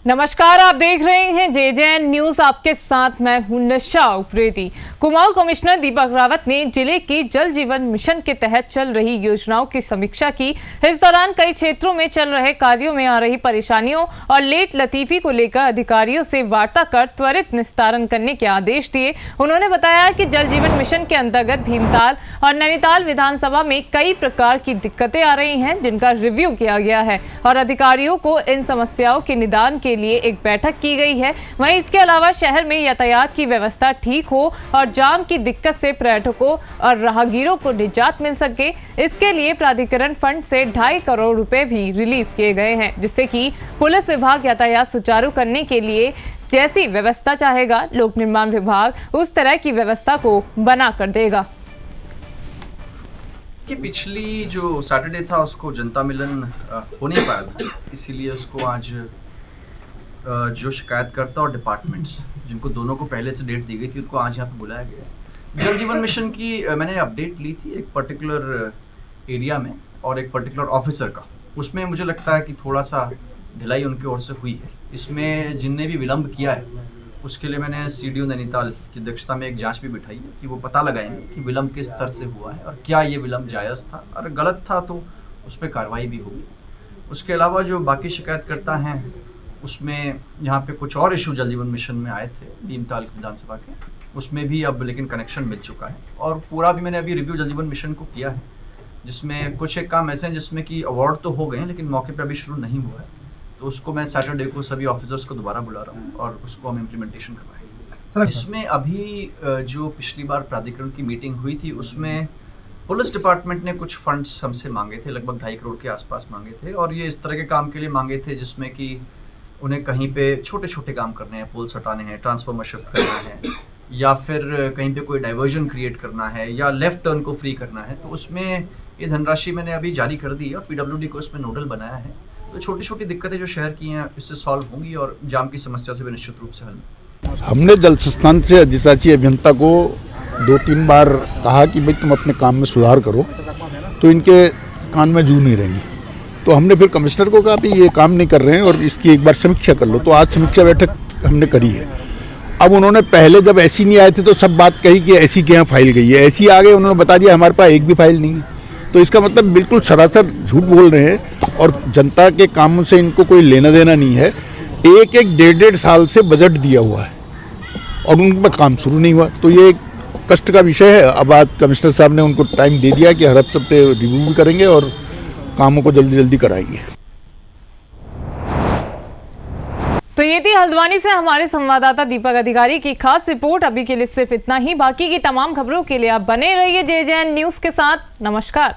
नमस्कार, आप देख रहे हैं JJN न्यूज। आपके साथ मैं हूं निशा उप्रेती। कुमाऊं कमिश्नर दीपक रावत ने जिले की जल जीवन मिशन के तहत चल रही योजनाओं की समीक्षा की। इस दौरान कई क्षेत्रों में चल रहे कार्यों में आ रही परेशानियों और लेट लतीफी को लेकर अधिकारियों से वार्ता कर त्वरित निस्तारण करने के आदेश दिए। उन्होंने बताया कि जल जीवन मिशन के अंतर्गत भीमताल और नैनीताल विधानसभा में कई प्रकार की दिक्कतें आ रही हैं, जिनका रिव्यू किया गया है और अधिकारियों को इन समस्याओं के निदान के लिए एक बैठक की गई है। वहीं इसके अलावा शहर में यातायात की व्यवस्था ठीक हो और जाम की दिक्कत से पर्यटकों और राहगीरों को निजात मिल सके, इसके लिए प्राधिकरण फंड से 2.5 करोड़ रुपए भी रिलीज किए गए हैं, जिससे कि पुलिस विभाग यातायात सुचारू करने के लिए जैसी व्यवस्था चाहेगा, लोक निर्माण विभाग उस तरह की व्यवस्था को बना कर देगा। कि पिछली जो सैटरडे था उसको जनता मिलन हो नहीं पाया था, इसीलिए उसको आज जो शिकायतकर्ता और डिपार्टमेंट्स जिनको दोनों को पहले से डेट दी गई थी उनको आज यहाँ पे बुलाया गया। जल जीवन मिशन की मैंने अपडेट ली थी एक पर्टिकुलर एरिया में और एक पर्टिकुलर ऑफिसर का, उसमें मुझे लगता है कि थोड़ा सा ढिलाई उनकी ओर से हुई है। इसमें जिनने भी विलम्ब किया है उसके लिए मैंने CDO नैनीताल की अध्यक्षता में एक जांच भी बिठाई है कि वो पता लगाएंगे कि विलम्ब किस स्तर से हुआ है और क्या ये विलम्ब जायज़ था, और गलत था तो उस पर कार्रवाई भी होगी। उसके अलावा जो बाकी शिकायतकर्ता हैं उसमें यहाँ पे कुछ और इशू जल जीवन मिशन में आए थे भीमताल विधानसभा के, उसमें भी अब लेकिन कनेक्शन मिल चुका है और पूरा भी मैंने अभी रिव्यू जल जीवन मिशन को किया है, जिसमें कुछ एक काम ऐसे हैं जिसमें कि अवार्ड तो हो गए हैं लेकिन मौके पे अभी शुरू नहीं हुआ है, तो उसको मैं सैटरडे को सभी ऑफिसर्स को दोबारा बुला रहा हूँ और उसको हम इम्प्लीमेंटेशन करवाएंगे। इसमें अभी जो पिछली बार प्राधिकरण की मीटिंग हुई थी उसमें पुलिस डिपार्टमेंट ने कुछ फंड्स हमसे मांगे थे, लगभग 2.5 करोड़ के आसपास मांगे थे, और ये इस तरह के काम के लिए मांगे थे जिसमें कि उन्हें कहीं पे छोटे छोटे काम करने हैं, पोल्स हटाने हैं, ट्रांसफार्मर शिफ्ट करना है, या फिर कहीं पे कोई डाइवर्जन क्रिएट करना है, या लेफ्ट टर्न को फ्री करना है, तो उसमें ये धनराशि मैंने अभी जारी कर दी और PWD को इसमें नोडल बनाया है। तो छोटी छोटी दिक्कतें जो शहर की हैं इससे सॉल्व होंगी और जाम की समस्या से भी निश्चित रूप से हल। हमने जल संस्थान से अधिशासी अभियंता को 2-3 बार कहा कि भाई तुम अपने काम में सुधार करो, तो इनके कान में जू नहीं रहेंगी। तो हमने फिर कमिश्नर को कहा भी ये काम नहीं कर रहे हैं और इसकी एक बार समीक्षा कर लो, तो आज समीक्षा बैठक हमने करी है। अब उन्होंने पहले जब ऐसी नहीं आए थे तो सब बात कही कि ऐसी के यहाँ फाइल गई है, ऐसी आ गए, उन्होंने बता दिया हमारे पास एक भी फाइल नहीं है। तो इसका मतलब बिल्कुल सरासर झूठ बोल रहे हैं और जनता के कामों से इनको कोई लेना देना नहीं है। एक 1.5 साल से बजट दिया हुआ है और उन पर काम शुरू नहीं हुआ, तो ये एक कष्ट का विषय है। अब आज कमिश्नर साहब ने उनको टाइम दे दिया कि हर हफ्ते रिव्यू भी करेंगे और कामों को जल्दी जल्दी कराएंगे। तो ये थी हल्द्वानी से हमारे संवाददाता दीपक अधिकारी की खास रिपोर्ट। अभी के लिए सिर्फ इतना ही। बाकी की तमाम खबरों के लिए आप बने रहिए JJN न्यूज के साथ। नमस्कार।